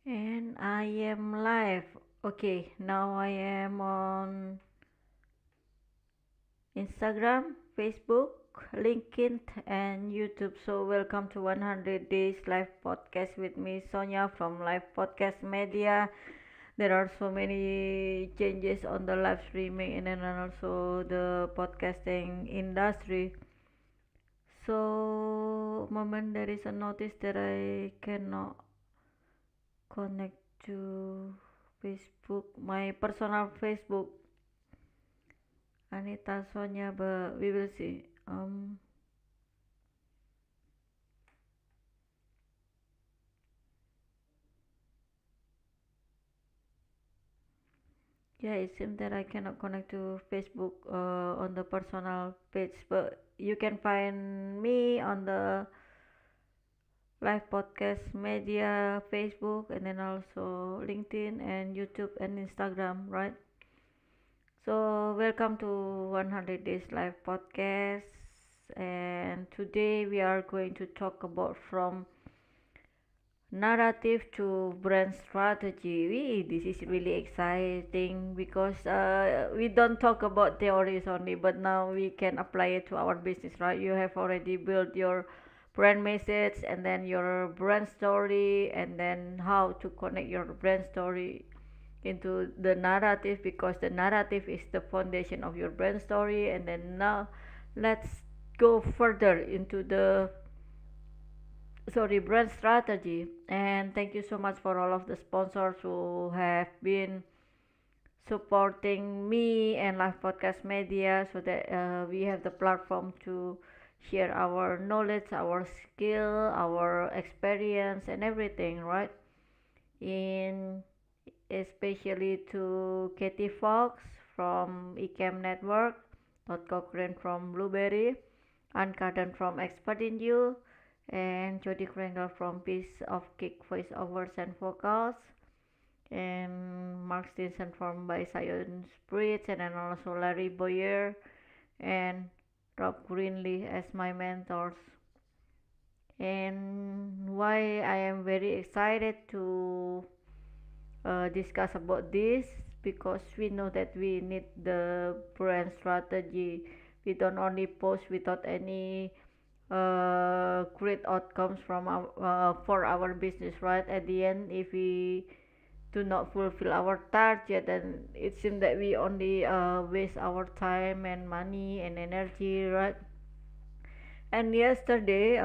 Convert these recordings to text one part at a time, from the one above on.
And I am live. Okay, now I am on Instagram, Facebook, LinkedIn, and YouTube. So, welcome to 100 Days Live Podcast with me, Sonia from Live Podcast Media. There are so many changes on the live streaming and then also the podcasting industry. So, moment there is a notice that I cannot connect to Facebook, my personal Facebook, Anita Sonia, but we will see. Yeah, it seems that I cannot connect to Facebook on the personal page, but you can find me on the live podcast media, Facebook, and then also LinkedIn and YouTube and Instagram, right? So, welcome to 100 Days Live Podcast. And today we are going to talk about from narrative to brand strategy. This is really exciting because we don't talk about theories only, but now we can apply it to our business, right? You have already built your brand message and then your brand story, and then how to connect your brand story into the narrative, because the narrative is the foundation of your brand story. And then now let's go further into the brand strategy. And thank you so much for all of the sponsors who have been supporting me and live podcast media, so that we have the platform to share our knowledge, our skill, our experience and everything, right? In especially to Katie Fox from Ecam Network, Todd Cochran from Blueberry, Ann Carden from Expert in You, and Jody Kringle from Piece of Cake Voiceovers and Vocals, and Mark Stinson from By Science Bridge, and then also Larry Boyer and Rob Greenlee as my mentors. And why I am very excited to discuss about this, because we know that we need the brand strategy. We don't only post without any great outcomes from our for our business, right? At the end, if we do not fulfill our target, then it seems that we only waste our time and money and energy, right? And yesterday,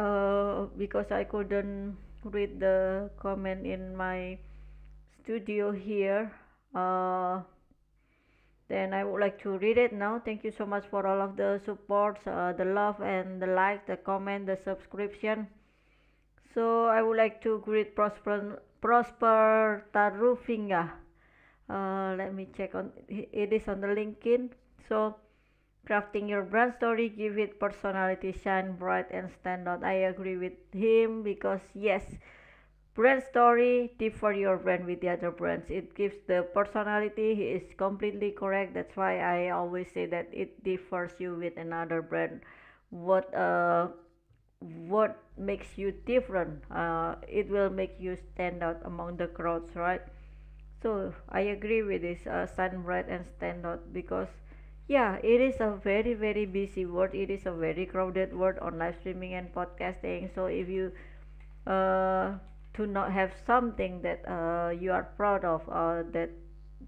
because I couldn't read the comment in my studio here, uh, then I would like to read it now. Thank you so much for all of the supports, the love and the like, the comment, the subscription. So I would like to greet Prosper Tarufinga. Let me check on it is on the LinkedIn. So crafting your brand story, give it personality, shine bright and stand out. I agree with him, because yes, brand story differ your brand with the other brands. It gives the personality. He is completely correct. That's why I always say that it differs you with another brand. What uh what makes you different? It will make you stand out among the crowds, right? So I agree with this shine bright and stand out, because yeah, it is a very very busy world. It is a very crowded world on live streaming and podcasting. So if you uh, to not have something that you are proud of, that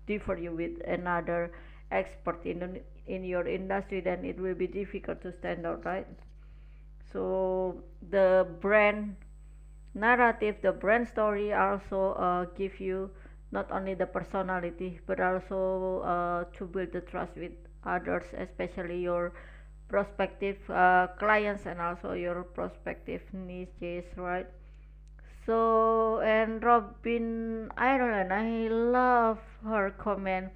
differ you with another expert in your industry, then it will be difficult to stand out, right? So the brand narrative, the brand story also give you not only the personality, but also to build the trust with others, especially your prospective clients and also your prospective niches, right? So, and Robin Ireland, I love her comment.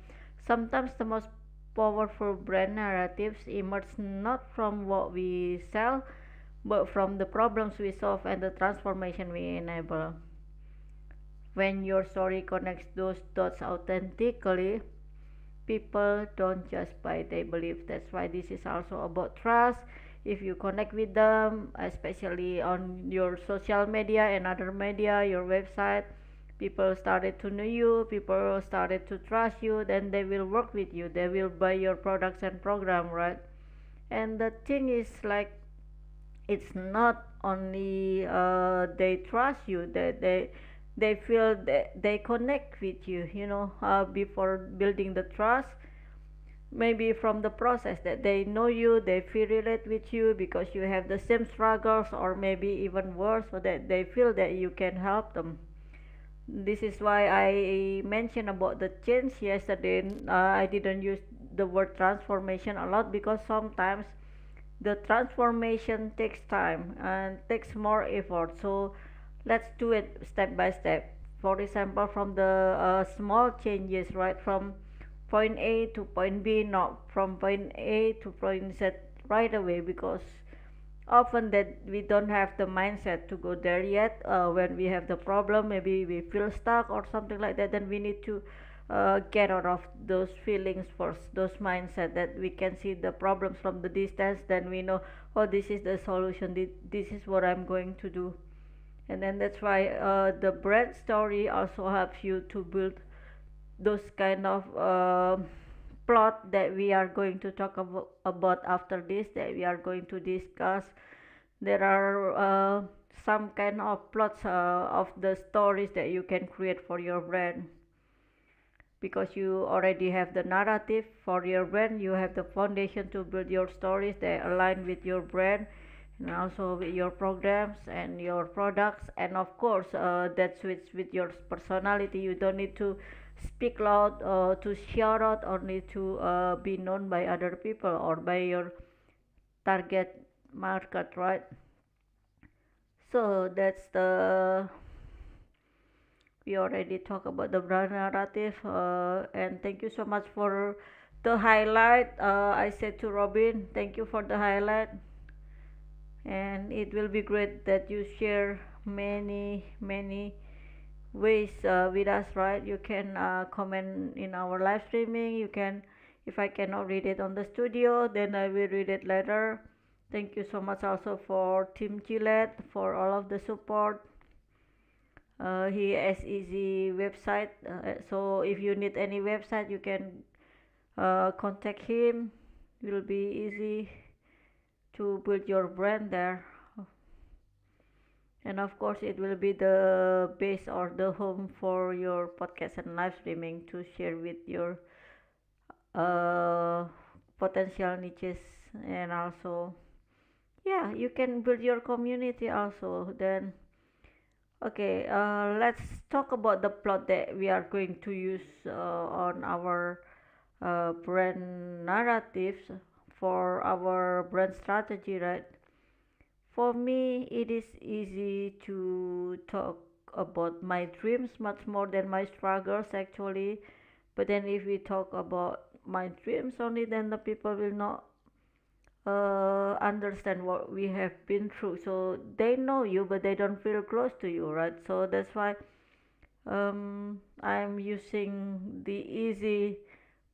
Sometimes the most powerful brand narratives emerge not from what we sell, but from the problems we solve and the transformation we enable. When your story connects those dots authentically, people don't just buy, they believe. That's why this is also about trust. If you connect with them, especially on your social media and other media, your website, People started to know you, people started to trust you, then they will work with you, they will buy your products and program, right? And the thing is like, it's not only they trust you, they feel that they connect with you, before building the trust. Maybe from the process that they know you, they feel relate with you because you have the same struggles, or maybe even worse, so that they feel that you can help them. This is why I mentioned about the change yesterday. I didn't use the word transformation a lot because sometimes the transformation takes time and takes more effort. So let's do it step by step. For example, from the small changes, right? From point A to point B, not from point A to point Z right away, because often that we don't have the mindset to go there yet. When we have the problem, maybe we feel stuck or something like that, then we need to get out of those feelings first, those mindset, that we can see the problems from the distance, then we know, oh, this is the solution, this is what I'm going to do. And then that's why the brand story also helps you to build those kind of plot that we are going to talk about after this, that we are going to discuss. There are some kind of plots of the stories that you can create for your brand, because you already have the narrative for your brand, you have the foundation to build your stories that align with your brand, and also with your programs and your products, and of course that suits with your personality. You don't need to speak loud or to shout out, or need to be known by other people or by your target market, right? So that's the we already talked about the brand narrative, and thank you so much for the highlight. I said to Robin, thank you for the highlight, and it will be great that you share many ways with us, right? You can comment in our live streaming. You can, if I cannot read it on the studio, then I will read it later. Thank you so much also for Team Gillette for all of the support. He has easy website, so if you need any website, you can contact him. It will be easy to build your brand there. And of course, it will be the base or the home for your podcast and live streaming to share with your uh, potential niches. And also, yeah, you can build your community also. Then, okay, let's talk about the plot that we are going to use on our brand narratives for our brand strategy, right? For me, it is easy to talk about my dreams much more than my struggles, actually. But then, if we talk about my dreams only, then the people will not understand what we have been through. So they know you, but they don't feel close to you, right? So that's why I'm using the easy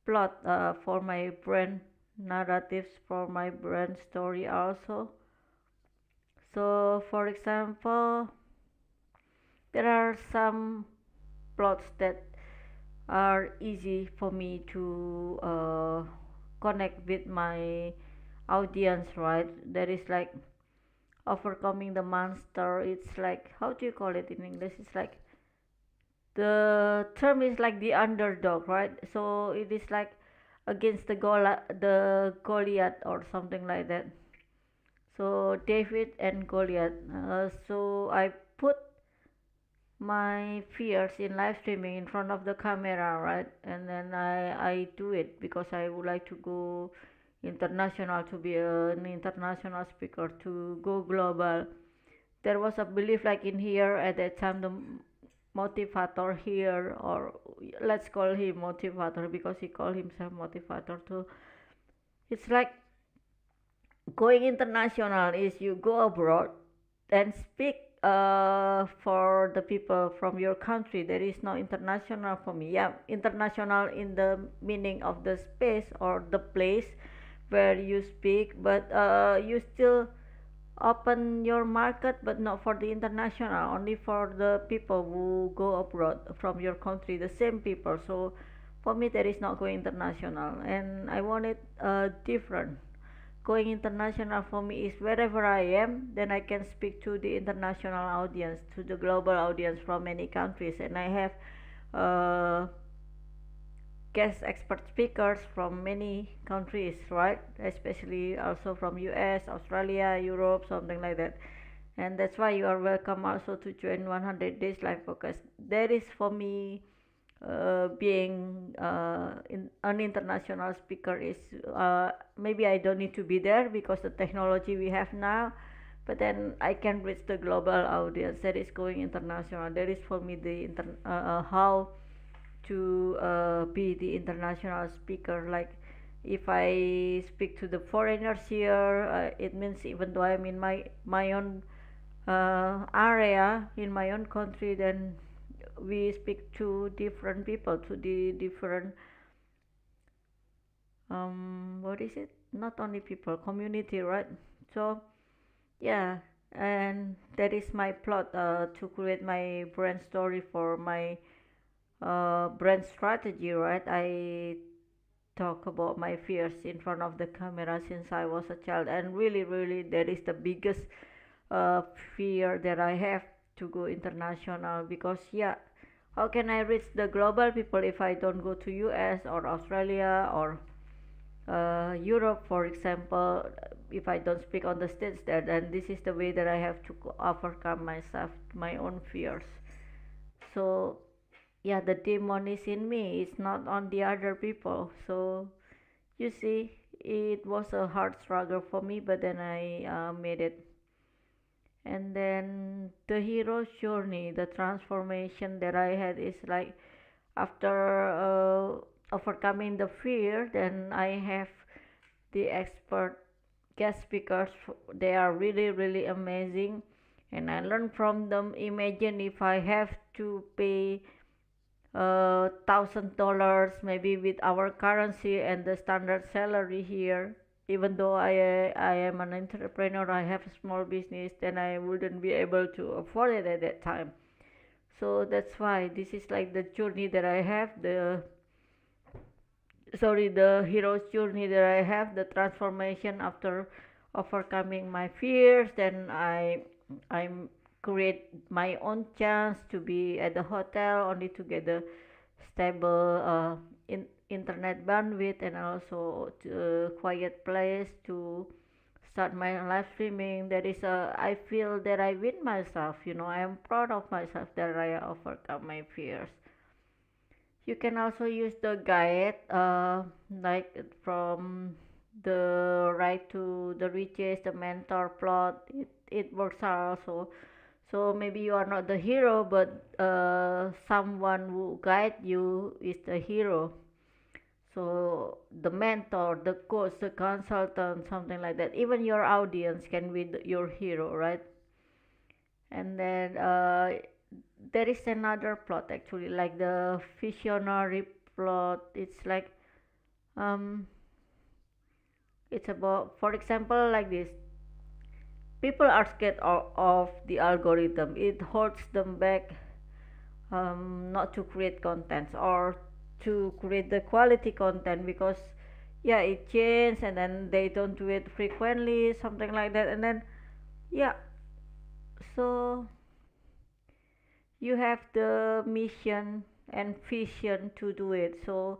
plot for my brand narratives, for my brand story also. So, for example, there are some plots that are easy for me to connect with my audience, right? There is like overcoming the monster. It's like, how do you call it in English? It's like, the term is like the underdog, right? So it is like against the Goliath or something like that. So David and Goliath. So I put my fears in live streaming in front of the camera, right? And then I do it because I would like to go international, to be an international speaker, to go global. There was a belief like in here at that time, the motivator here, or let's call him motivator because he called himself motivator too. It's like going international is you go abroad and speak for the people from your country. There is no international for me. Yeah, international in the meaning of the space or the place where you speak, but you still open your market, but not for the international, only for the people who go abroad from your country, the same people. So for me, that is not going international, and I want it different. Going international for me is wherever I am, then I can speak to the international audience, to the global audience from many countries, and I have uh, guest expert speakers from many countries, right? Especially also from US, Australia, Europe, something like that. And that's why you are welcome also to join 100 Days Live Focus. That is for me, being an international speaker is, maybe I don't need to be there because the technology we have now, but then I can reach the global audience that is going international. That is for me the how to be the international speaker. Like if I speak to the foreigners here, it means even though I'm in my own area, in my own country, then we speak to different people, to the different what is it, not only people, community, right? So yeah, and that is my plot, to create my brand story for my brand strategy, right? I talk about my fears in front of the camera since I was a child, and really, really, that is the biggest uh, fear that I have to go international. Because yeah, how can I reach the global people if I don't go to US or Australia or Europe, for example? If I don't speak on the stage there, then this is the way that I have to overcome myself, my own fears. So yeah, the demon is in me, it's not on the other people. So you see, it was a hard struggle for me, but then I made it. And then the hero's journey, the transformation that I had is like after overcoming the fear, then I have the expert guest speakers. They are really, really amazing, and I learn from them. Imagine if I have to pay $1,000 maybe with our currency and the standard salary here. Even though I am an entrepreneur, I have a small business, then I wouldn't be able to afford it at that time. So that's why this is like the journey that I have, the hero's journey that I have, the transformation after overcoming my fears. Then I'm create my own chance to be at the hotel, only to get the stable internet bandwidth, and also a quiet place to start my live streaming. That is I feel that I win myself. I am proud of myself that I overcome my fears. You can also use the guide, like from the right to the riches, the mentor plot. It works also. So maybe you are not the hero, but someone who guide you is the hero. So the mentor, the coach, the consultant, something like that. Even your audience can be your hero, right? And then there is another plot actually, like the visionary plot. It's like um, it's about, for example, like this. People are scared of the algorithm. It holds them back, not to create content or to create the quality content, because yeah, it changes and then they don't do it frequently, something like that. And then yeah, so you have the mission and vision to do it. So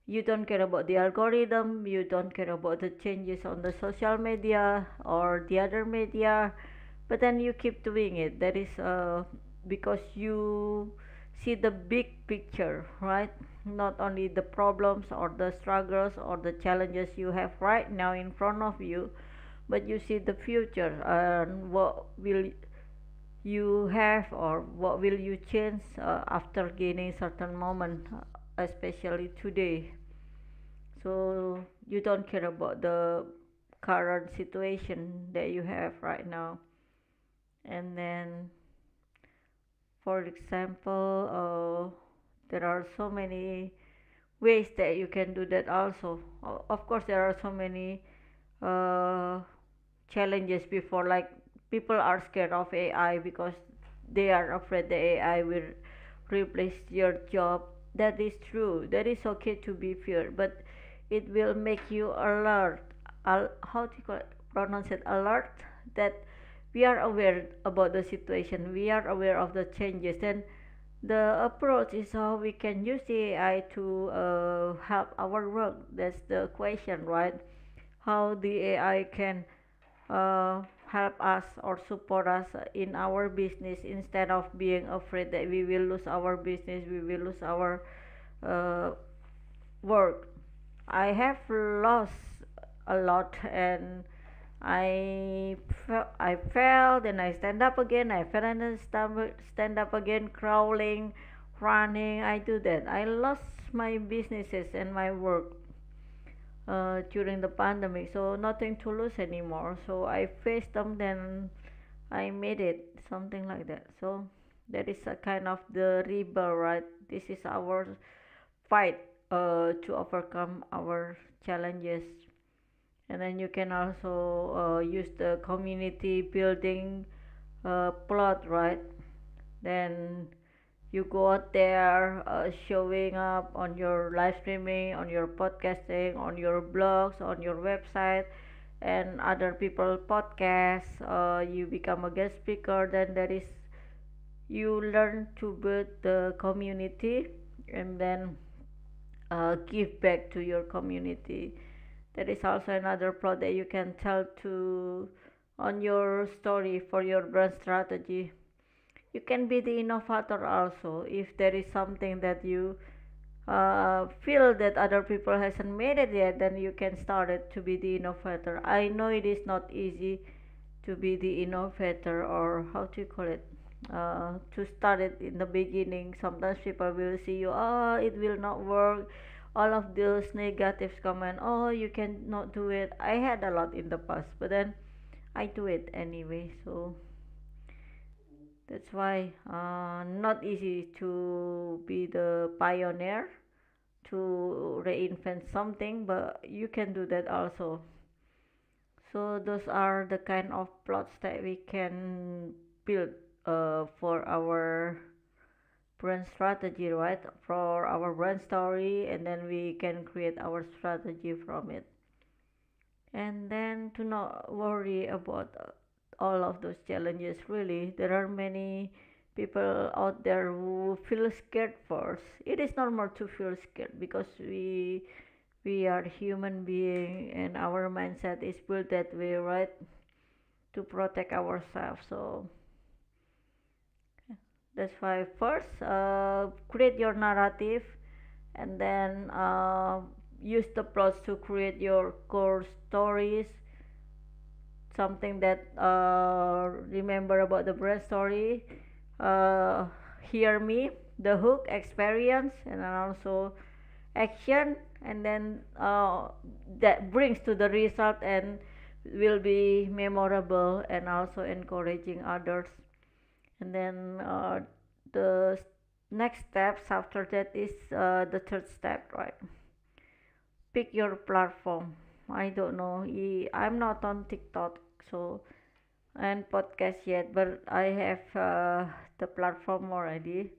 you don't care about the algorithm, you don't care about the changes on the social media or the other media, but then you keep doing it. That is because you see the big picture, right? Not only the problems or the struggles or the challenges you have right now in front of you, but you see the future and what will you have, or what will you change after gaining certain moment, especially today. So you don't care about the current situation that you have right now. And then, for example, there are so many ways that you can do that also. Of course, there are so many uh, challenges before, like people are scared of AI because they are afraid the AI will replace your job. That is true. That is okay to be feared, but it will make you alert. How to pronounce it? Alert, that we are aware about the situation. We are aware of the changes, and the approach is how we can use the AI to help our work. That's the question, right? How the AI can help us or support us in our business, instead of being afraid that we will lose our business, we will lose our uh, work. I have lost a lot, and I fell, then I stand up again, I fell and then stand up again, crawling, running. I do that. I lost my businesses and my work during the pandemic, so nothing to lose anymore. So I faced them, then I made it, something like that. So that is a kind of the rebel, right? This is our fight to overcome our challenges. And then you can also use the community building plot, right? Then you go out there showing up on your live streaming, on your podcasting, on your blogs, on your website, and other people podcasts. You become a guest speaker. Then there is, you learn to build the community, and then give back to your community. That is also another plot that you can tell to on your story for your brand strategy. You can be the innovator also. If there is something that you feel that other people hasn't made it yet, then you can start it to be the innovator. I know it is not easy to be the innovator, or how to call it, to start it in the beginning. Sometimes people will see you, oh, it will not work, all of those negative comment, oh, you cannot do it. I had a lot in the past, but then I do it anyway. So that's why not easy to be the pioneer, to reinvent something, but you can do that also. So those are the kind of plots that we can build for our brand strategy, right? For our brand story, and then we can create our strategy from it. And then to not worry about all of those challenges. Really, there are many people out there who feel scared first. It is normal to feel scared because we are human being, and our mindset is built that way, right? To protect ourselves. So that's why first create your narrative, and then use the plots to create your core stories, something that remember about the brand story, uh, hear me, the hook, experience, and then also action, and then that brings to the result and will be memorable and also encouraging others. And then the next steps after that is the third step, right? Pick your platform. I don't know, I'm not on TikTok, so, and podcast yet, but I have the platform already.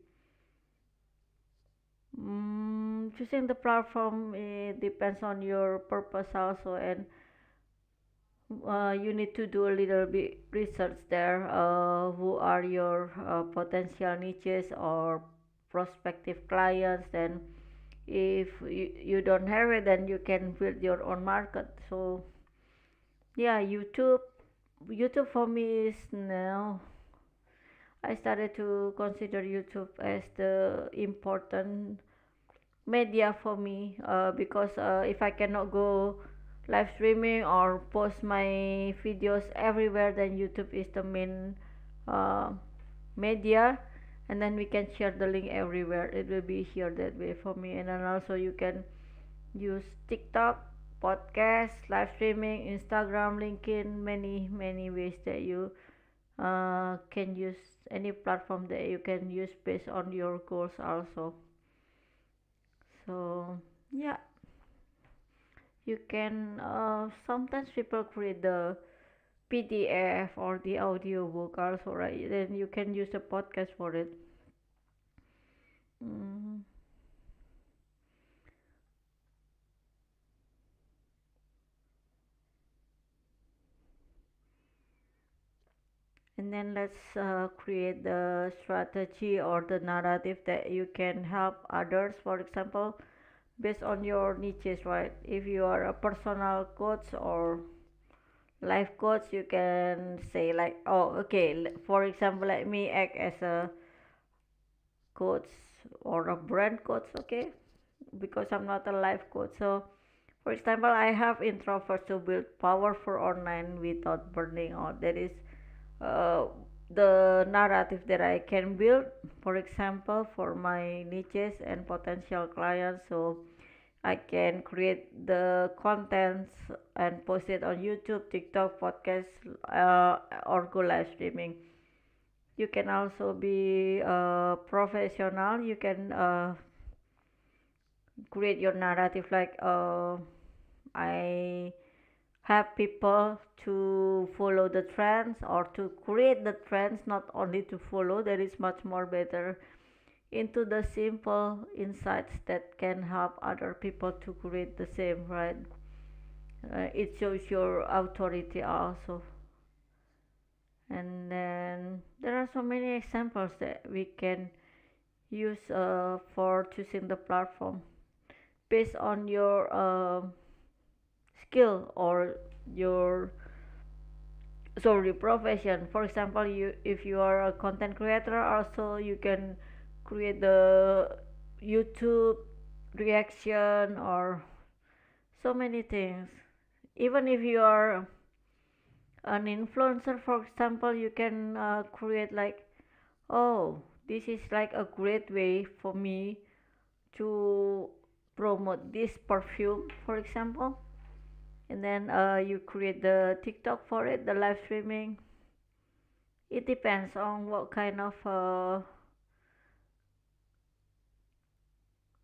Choosing the platform, it depends on your purpose also, and you need to do a little bit research there. Who are your potential niches or prospective clients? Then, if you don't have it, then you can build your own market. So yeah, YouTube for me is now. I started to consider YouTube as the important media for me, because if I cannot go live streaming or post my videos everywhere, then YouTube is the main uh, media, and then we can share the link everywhere. It will be here that way for me. And then also you can use TikTok, podcast, live streaming, Instagram, LinkedIn, many ways that you can use any platform that you can use based on your goals also. So yeah, you can sometimes people create the PDF or the audiobook also, right? Then you can use a podcast for it. Mm. And then let's create the strategy or the narrative that you can help others. For example, based on your niches, right? If you are a personal coach or life coach, you can say like, oh, okay. For example, let me act as a coach or a brand coach, okay? Because I'm not a life coach. So, for example, I have introverts to build powerful online without burning out. That is uh, the narrative that I can build, for example, for my niches and potential clients. So I can create the contents and post it on YouTube, TikTok, podcast, or go live streaming. You can also be a professional. You can create your narrative like I have people to follow the trends or to create the trends, not only to follow. That is much more better into the simple insights that can help other people to create the same, right? It shows your authority also. And then there are so many examples that we can use for choosing the platform based on your skill or your sorry profession. For example, you if you are a content creator, also you can create the YouTube reaction or so many things. Even if you are an influencer, for example, you can create like, oh, this is like a great way for me to promote this perfume, for example. And then you create the TikTok for it, the live streaming. It depends on what kind of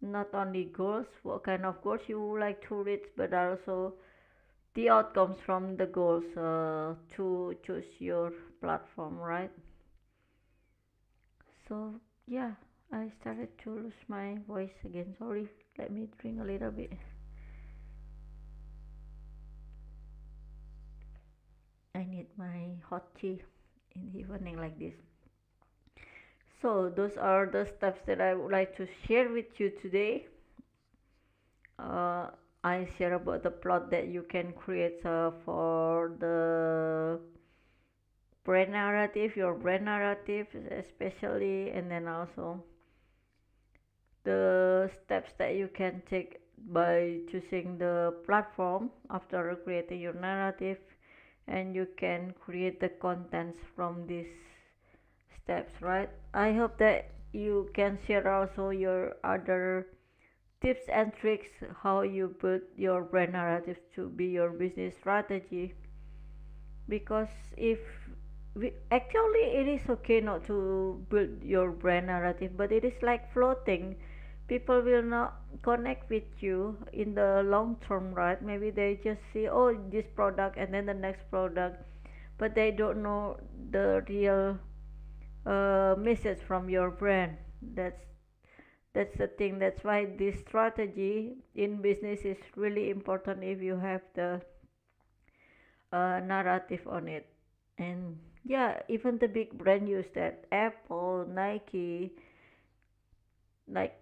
not only goals, what kind of goals you would like to reach, but also the outcomes from the goals to choose your platform, right? So yeah, I started to lose my voice again. Sorry, let me drink a little bit. I need my hot tea in the evening like this. So those are the steps that I would like to share with you today. Uh, I share about the plot that you can create for the brand narrative, your brand narrative especially, and then also the steps that you can take by choosing the platform after creating your narrative, and you can create the contents from these steps, right? I hope that you can share also your other tips and tricks how you build your brand narrative to be your business strategy, because if actually it is okay not to build your brand narrative, but it is like floating. People will not connect with you in the long term, right? Maybe they just see, oh, this product and then the next product, but they don't know the real message from your brand. That's the thing. That's why this strategy in business is really important if you have the narrative on it. And yeah, even the big brand use that. Apple, Nike, like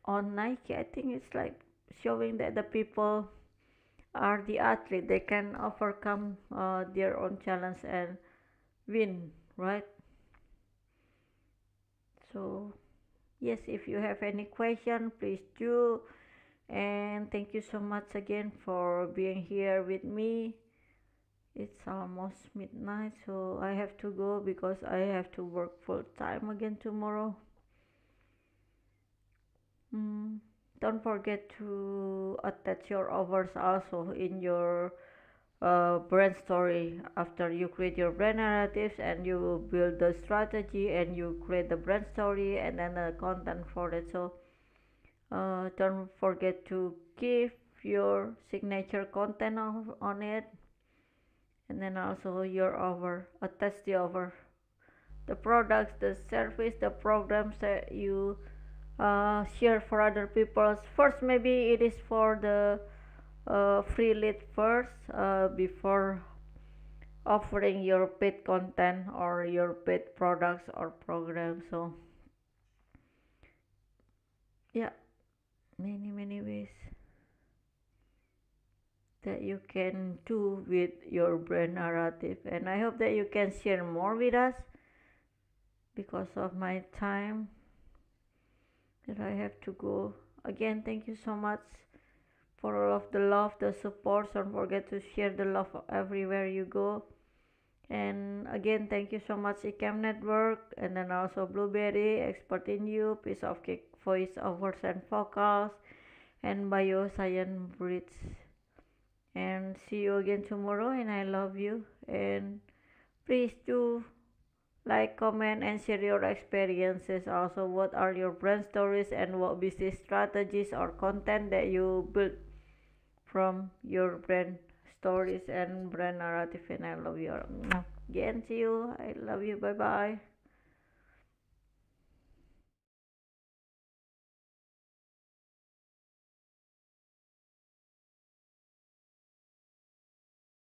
on Nike, I think it's like showing that the people are the athlete. They can overcome their own challenge and win, right? So yes, if you have any question, please do. And thank you so much again for being here with me. It's almost midnight, so I have to go because I have to work full time again tomorrow. Mm, don't forget to attach your hours also in your brand story. After you create your brand narratives and you build the strategy and you create the brand story and then the content for it. So don't forget to give your signature content on it, and then also your offer, attach the offer, the products, the service, the programs that you share for other people. First, maybe it is for the free lead first, before offering your paid content or your paid products or programs. So yeah, many ways that you can do with your brand narrative, and I hope that you can share more with us. Because of my time that I have to go. Again, thank you so much for all of the love, the support. Don't forget to share the love everywhere you go. And again, thank you so much Ecam Network, and then also Blueberry, Expert in You, Piece of Cake, Voice Overs and Vocals, and Bioscience Bridge. And see you again tomorrow, and I love you. And please do like, comment, and share your experiences. Also, what are your brand stories and what business strategies or content that you built from your brand stories and brand narrative. And I love you. Again, see you. I love you. Bye bye.